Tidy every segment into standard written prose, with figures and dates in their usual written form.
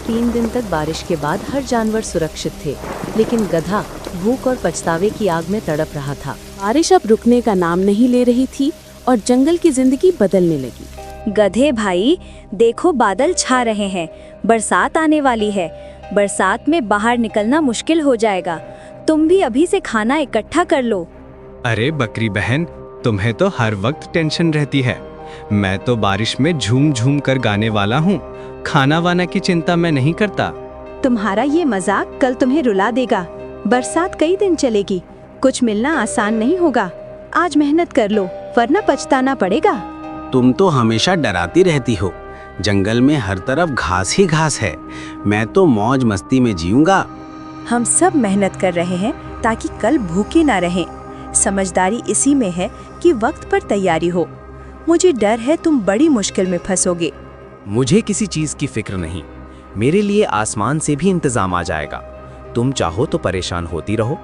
3 दिन तक बारिश के बाद हर जानवर सुरक्षित थे, लेकिन गधा भूख और पछतावे की आग में तड़प रहा था। बारिश अब रुकने का नाम नहीं ले रही थी और जंगल की जिंदगी बदलने लगी। गधे भाई, देखो बादल छा रहे हैं, बरसात आने वाली है। बरसात में बाहर निकलना मुश्किल हो जाएगा। तुम भी अभी से खाना इकट्ठा कर लो। अरे बकरी बहन, तुम्हें तो हर वक्त टेंशन रहती है। मैं तो बारिश में झूम झूम कर गाने वाला हूँ। खाना वाना की चिंता मैं नहीं करता। तुम्हारा ये मजाक कल तुम्हें रुला देगा। बरसात कई दिन चलेगी, कुछ मिलना आसान नहीं होगा। आज मेहनत कर लो, वरना पछताना पड़ेगा। तुम तो हमेशा डराती रहती हो। जंगल में हर तरफ घास ही घास है। मैं तो मौज मस्ती में जीऊंगा। हम सब मेहनत कर रहे हैं ताकि कल भूखे ना रहें। समझदारी इसी में है कि वक्त पर तैयारी हो। मुझे डर है तुम बड़ी मुश्किल में फंसोगे। मुझे किसी चीज की फिक्र नहीं। मेरे लिए आसमान से भी इंतजाम आ जाएगा। तुम चाहो तो परेशान होती रहो।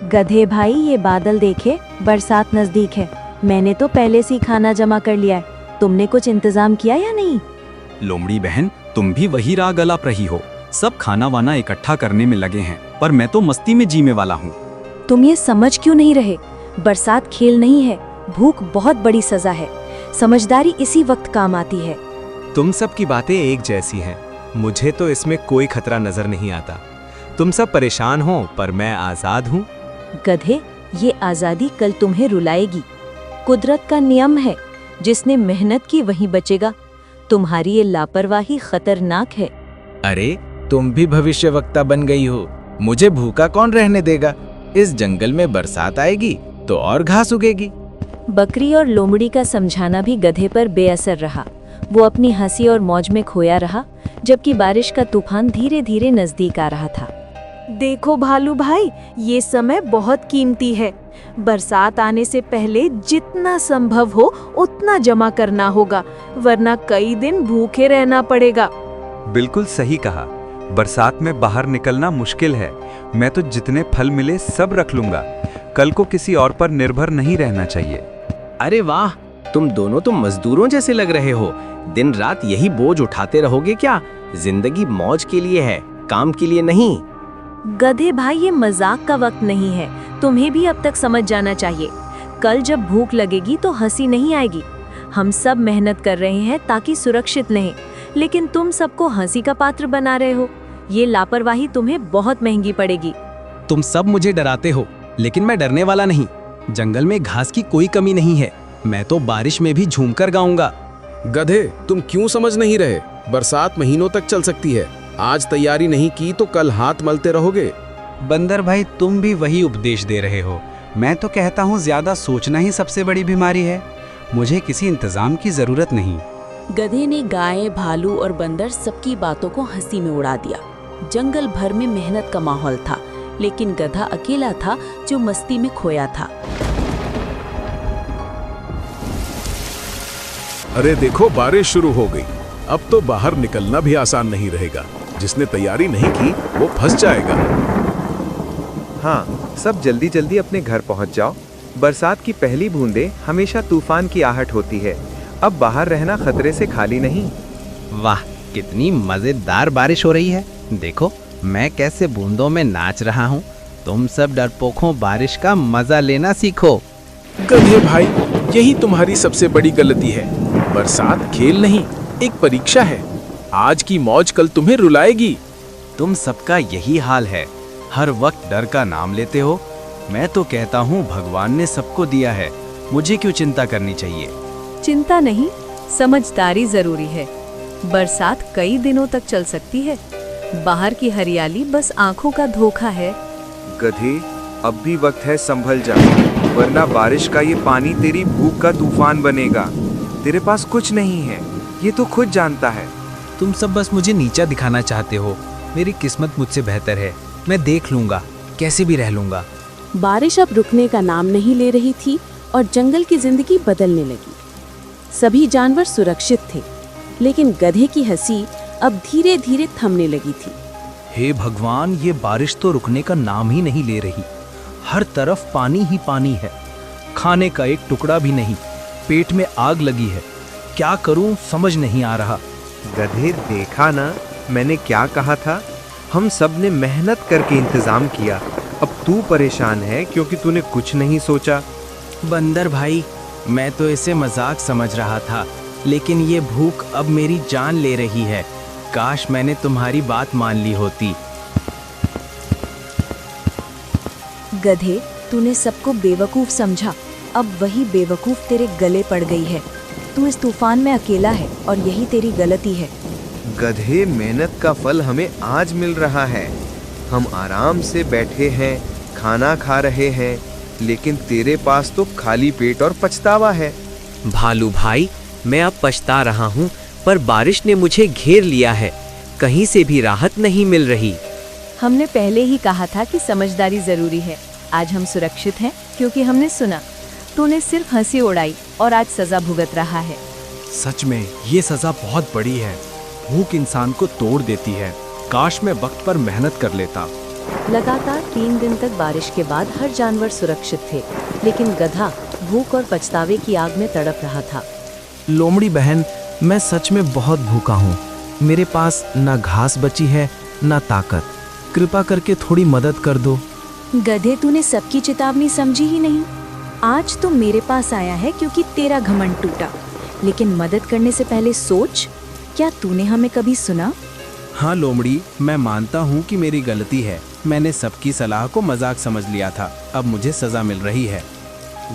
गधे भाई, ये बादल देखे, बरसात नजदीक है। मैंने तो पहले से ही खाना जमा कर लिया है। तुमने कुछ इंतजाम किया या नहीं? लोमड़ी बहन, तुम भी वही राग अलाप रही हो। सब खाना वाना इकट्ठा करने में लगे हैं, पर मैं तो मस्ती में जीने वाला हूँ। तुम ये समझ क्यों नहीं रहे? बरसात खेल नहीं है, भूख बहुत बड़ी सजा है। समझदारी इसी वक्त काम आती है। तुम सब की बातें एक जैसी हैं। मुझे तो इसमें कोई खतरा नजर नहीं आता। तुम सब परेशान हो, पर मैं आजाद हूँ। गधे, ये आजादी कल तुम्हें रुलाएगी। कुदरत का नियम है, जिसने मेहनत की वही बचेगा। तुम्हारी ये लापरवाही खतरनाक है। अरे, तुम भी भविष्यवक्ता बन गई हो। मुझे भूखा कौन रहने देगा? इस जंगल में बरसात आएगी तो और घास उगेगी। बकरी और लोमड़ी का समझाना भी गधे पर बेअसर रहा। वो अपनी हंसी और मौज में खोया रहा, जबकि बारिश का तूफान धीरे धीरे नजदीक आ रहा था। देखो भालू भाई, ये समय बहुत कीमती है। बरसात आने से पहले जितना संभव हो उतना जमा करना होगा, वरना कई दिन भूखे रहना पड़ेगा। बिल्कुल सही कहा। बरसात में बाहर निकलना मुश्किल है। मैं तो जितने फल मिले सब रख लूंगा। कल को किसी और पर निर्भर नहीं रहना चाहिए। अरे वाह, तुम दोनों तो मजदूरों जैसे लग रहे हो। दिन रात यही बोझ उठाते रहोगे क्या? जिंदगी मौज के लिए है, काम के लिए नहीं। गधे भाई, ये मजाक का वक्त नहीं है। तुम्हें भी अब तक समझ जाना चाहिए। कल जब भूख लगेगी तो हंसी नहीं आएगी। हम सब मेहनत कर रहे हैं ताकि सुरक्षित रहें, लेकिन तुम सबको हंसी का पात्र बना रहे हो। ये लापरवाही तुम्हें बहुत महंगी पड़ेगी। तुम सब मुझे डराते हो, लेकिन मैं डरने वाला नहीं। जंगल में घास की कोई कमी नहीं है। मैं तो बारिश में भी झूमकर गाऊंगा। गधे, तुम क्यों समझ नहीं रहे? बरसात महीनों तक चल सकती है। आज तैयारी नहीं की तो कल हाथ मलते रहोगे। बंदर भाई, तुम भी वही उपदेश दे रहे हो। मैं तो कहता हूँ ज्यादा सोचना ही सबसे बड़ी बीमारी है। मुझे किसी इंतजाम की जरूरत नहीं। गधे ने गाय, भालू और बंदर सबकी बातों को हंसी में उड़ा दिया। जंगल भर में मेहनत का माहौल था, लेकिन गधा अकेला था जो मस्ती में खोया था। अरे देखो, बारिश शुरू हो गई। अब तो बाहर निकलना भी आसान नहीं रहेगा। जिसने तैयारी नहीं की वो फंस जाएगा। हाँ, सब जल्दी जल्दी अपने घर पहुंच जाओ। बरसात की पहली बूंदें हमेशा तूफान की आहट होती है। अब बाहर रहना खतरे से खाली नहीं। वाह, कितनी मजेदार बारिश हो रही है। देखो मैं कैसे बूंदों में नाच रहा हूँ। तुम सब डरपोकों, बारिश का मजा लेना सीखो। गधे भाई, यही तुम्हारी सबसे बड़ी गलती है। बरसात खेल नहीं, एक परीक्षा है। आज की मौज कल तुम्हें रुलाएगी। तुम सबका यही हाल है। हर वक्त डर का नाम लेते हो। मैं तो कहता हूँ भगवान ने सबको दिया है, मुझे क्यों चिंता करनी चाहिए? चिंता नहीं, समझदारी जरूरी है। बरसात कई दिनों तक चल सकती है। बाहर की हरियाली बस आंखों का धोखा है। गधे, अब भी वक्त है, संभल जा, वरना बारिश का ये पानी तेरी भूख का तूफान बनेगा। तेरे पास कुछ नहीं है, ये तो खुद जानता है। तुम सब बस मुझे नीचा दिखाना चाहते हो। मेरी किस्मत मुझसे बेहतर है। मैं देख लूंगा, कैसे भी रह लूंगा। बारिश अब रुकने का नाम नहीं ले रही थी और जंगल की जिंदगी बदलने लगी। सभी जानवर सुरक्षित थे, लेकिन गधे की हंसी अब धीरे धीरे थमने लगी थी। हे भगवान, ये बारिश तो रुकने का नाम ही नहीं ले रही। हर तरफ पानी ही पानी है। खाने का एक टुकड़ा भी नहीं। पेट में आग लगी है। क्या करूं समझ नहीं आ रहा। गधे, देखा ना मैंने क्या कहा था? हम सब ने मेहनत करके इंतजाम किया। अब तू परेशान है क्योंकि तूने कुछ नहीं सोचा। बंदर भाई, मैं तो इसे मजाक समझ रहा था, लेकिन ये भूख अब मेरी जान ले रही है। काश मैंने तुम्हारी बात मान ली होती। गधे, तूने सबको बेवकूफ समझा, अब वही बेवकूफ तेरे गले पड़ गई है। तू इस तूफान में अकेला है और यही तेरी गलती है। गधे, मेहनत का फल हमें आज मिल रहा है। हम आराम से बैठे हैं, खाना खा रहे हैं, लेकिन तेरे पास तो खाली पेट और पछतावा है। भालू भाई, मैं अब पछता रहा हूँ, पर बारिश ने मुझे घेर लिया है। कहीं से भी राहत नहीं मिल रही। हमने पहले ही कहा था कि समझदारी जरूरी है। आज हम सुरक्षित हैं क्योंकि हमने सुना। तूने सिर्फ हंसी उड़ाई और आज सजा भुगत रहा है। सच में ये सजा बहुत बड़ी है। भूख इंसान को तोड़ देती है। काश मैं वक्त पर मेहनत कर लेता। लगातार 3 दिन तक बारिश के बाद हर जानवर सुरक्षित थे, लेकिन गधा भूख और पछतावे की आग में तड़प रहा था। लोमड़ी बहन, मैं सच में बहुत भूखा हूँ। मेरे पास ना घास बची है ना ताकत। कृपा करके थोड़ी मदद कर दो। गधे, तूने सबकी चेतावनी समझी ही नहीं। आज तो मेरे पास आया है क्योंकि तेरा घमंड टूटा, लेकिन मदद करने से पहले सोच, क्या तूने हमें कभी सुना? हाँ लोमड़ी, मैं मानता हूँ कि मेरी गलती है। मैंने सबकी सलाह को मजाक समझ लिया था। अब मुझे सजा मिल रही है।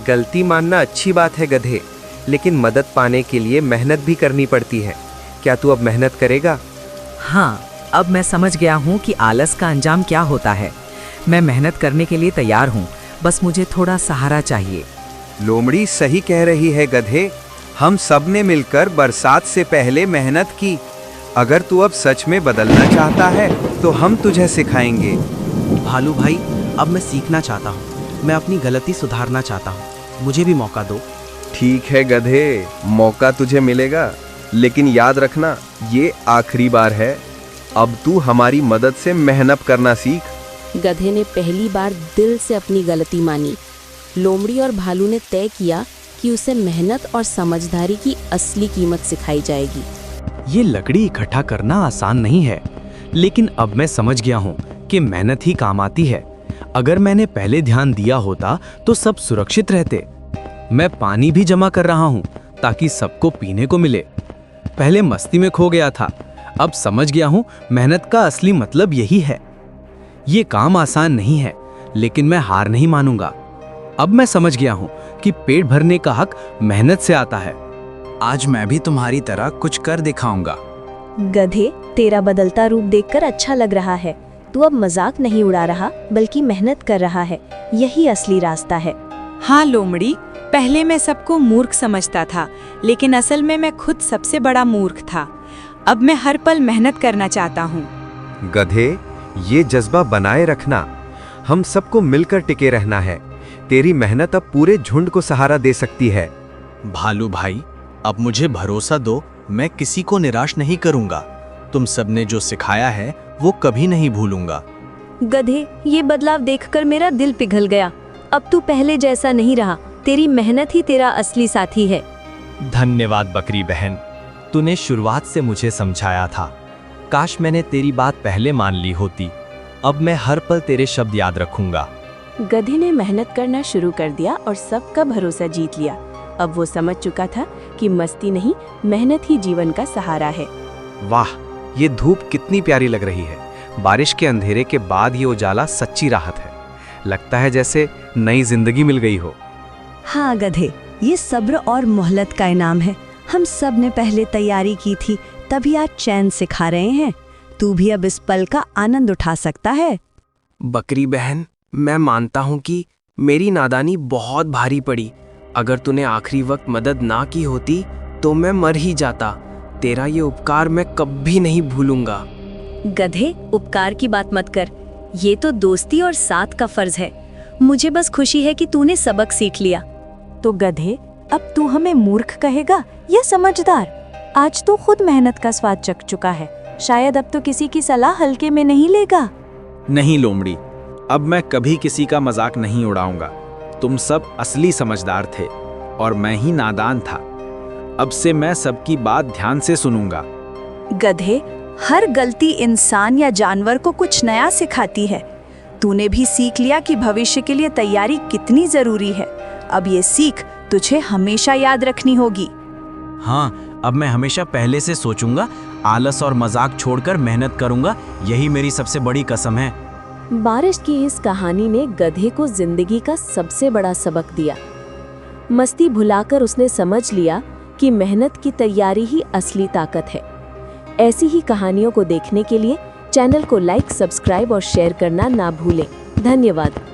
गलती मानना अच्छी बात है गधे, लेकिन मदद पाने के लिए मेहनत भी करनी पड़ती है। क्या तू अब मेहनत करेगा? हाँ, अब मैं समझ गया हूँ कि आलस का अंजाम क्या होता है। मैं मेहनत करने के लिए तैयार हूँ, बस मुझे थोड़ा सहारा चाहिए। लोमड़ी सही कह रही है गधे। हम सब ने मिलकर बरसात से पहले मेहनत की। अगर तू अब सच में बदलना चाहता है तो हम तुझे सिखाएंगे। भालू भाई, अब मैं सीखना चाहता हूँ। मैं अपनी गलती सुधारना चाहता हूँ। मुझे भी मौका दो। ठीक है गधे, मौका तुझे मिलेगा, लेकिन याद रखना ये आखिरी बार है। अब तू हमारी मदद से मेहनत करना सीख। गधे ने पहली बार दिल से अपनी गलती मानी। लोमड़ी और भालू ने तय किया कि उसे मेहनत और समझदारी की असली कीमत सिखाई जाएगी। ये लकड़ी इकट्ठा करना आसान नहीं है, लेकिन अब मैं समझ गया हूँ कि मेहनत ही काम आती है। अगर मैंने पहले ध्यान दिया होता तो सब सुरक्षित रहते। मैं पानी भी जमा कर रहा हूँ ताकि सबको पीने को मिले। पहले मस्ती में खो गया था, अब समझ गया हूँ मेहनत का असली मतलब यही है। ये काम आसान नहीं है, लेकिन मैं हार नहीं मानूंगा। अब मैं समझ गया हूँ कि पेट भरने का हक मेहनत से आता है। आज मैं भी तुम्हारी तरह कुछ कर दिखाऊंगा। गधे, तेरा बदलता रूप देखकर अच्छा लग रहा है। तू अब मजाक नहीं उड़ा रहा, बल्कि मेहनत कर रहा है। यही असली रास्ता है। हाँ लोमड़ी, पहले मैं सबको मूर्ख समझता था, लेकिन असल में मैं खुद सबसे बड़ा मूर्ख था। अब मैं हर पल मेहनत करना चाहता हूँ। गधे, ये जज्बा बनाए रखना। हम सबको मिलकर टिके रहना है। तेरी मेहनत अब पूरे झुंड को सहारा दे सकती है। भालू भाई, अब मुझे भरोसा दो, मैं किसी को निराश नहीं करूंगा। तुम सबने जो सिखाया है वो कभी नहीं भूलूंगा। गधे, ये बदलाव देखकर मेरा दिल पिघल गया। अब तू पहले जैसा नहीं रहा। तेरी मेहनत ही तेरा असली साथी है। धन्यवाद बकरी बहन, तूने शुरुआत से मुझे समझाया था। काश मैंने तेरी बात पहले मान ली होती। अब मैं हर पल तेरे शब्द याद रखूंगा। गधे ने मेहनत करना शुरू कर दिया और सबका भरोसा जीत लिया। अब वो समझ चुका था कि मस्ती नहीं, मेहनत ही जीवन का सहारा है। वाह, ये धूप कितनी प्यारी लग रही है। बारिश के अंधेरे के बाद ये उजाला सच्ची राहत है। लगता है जैसे नई जिंदगी मिल गई हो। हाँ गधे, ये सब्र और मोहलत का इनाम है। हम सब ने पहले तैयारी की थी, तभी आज चैन से खा रहे हैं। तू भी अब इस पल का आनंद उठा सकता है। बकरी बहन, मैं मानता हूँ कि मेरी नादानी बहुत भारी पड़ी। अगर तूने आखिरी वक्त मदद ना की होती तो मैं मर ही जाता। तेरा ये उपकार मैं कभी नहीं भूलूंगा। गधे, उपकार की बात मत कर। ये तो दोस्ती और साथ का फर्ज है। मुझे बस खुशी है कि तूने सबक सीख लिया। तो गधे, अब तू हमें मूर्ख कहेगा या समझदार? आज तो खुद मेहनत का स्वाद चख चुका है। शायद अब तो किसी की सलाह हल्के में नहीं लेगा। नहीं लोमड़ी, अब मैं कभी किसी का मजाक नहीं उड़ाऊंगा। तुम सब असली समझदार थे। और मैं ही नादान था। अब से मैं सबकी बात ध्यान से सुनूंगा। गधे, हर गलती इंसान या जानवर को कुछ नया सिखाती है। तूने भी सीख लिया कि भविष्य के लिए तैयारी कितनी जरूरी है। अब ये सीख तुझे हमेशा याद रखनी होगी। हाँ, अब मैं हमेशा पहले से सोचूंगा, आलस और मजाक छोड़कर मेहनत करूंगा। यही मेरी सबसे बड़ी कसम है। बारिश की इस कहानी ने गधे को जिंदगी का सबसे बड़ा सबक दिया। मस्ती भुलाकर उसने समझ लिया कि मेहनत की तैयारी ही असली ताकत है। ऐसी ही कहानियों को देखने के लिए चैनल को लाइक, सब्सक्राइब और शेयर करना ना भूलें। धन्यवाद।